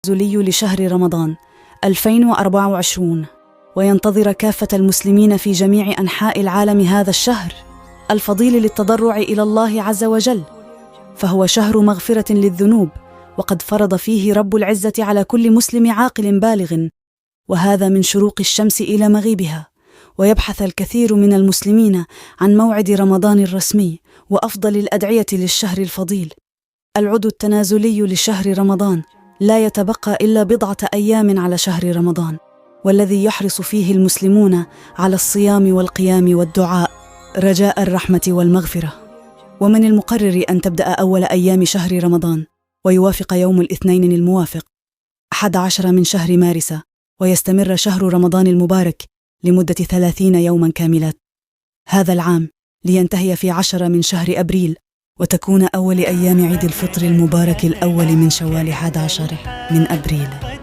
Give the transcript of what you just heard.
التنازلي لشهر رمضان 2024، وينتظر كافة المسلمين في جميع أنحاء العالم هذا الشهر الفضيل للتضرع إلى الله عز وجل، فهو شهر مغفرة للذنوب، وقد فرض فيه رب العزة على كل مسلم عاقل بالغ، وهذا من شروق الشمس إلى مغيبها. ويبحث الكثير من المسلمين عن موعد رمضان الرسمي وأفضل الأدعية للشهر الفضيل. العد التنازلي لشهر رمضان لا يتبقى إلا بضعة أيام على شهر رمضان، والذي يحرص فيه المسلمون على الصيام والقيام والدعاء رجاء الرحمة والمغفرة. ومن المقرر أن تبدأ أول أيام شهر رمضان ويوافق يوم الاثنين الموافق 11 من شهر مارس، ويستمر شهر رمضان المبارك لمدة 30 يوما كاملات هذا العام، لينتهي في 10 من شهر أبريل، وتكون أول أيام عيد الفطر المبارك الأول من شوال 11 من أبريل.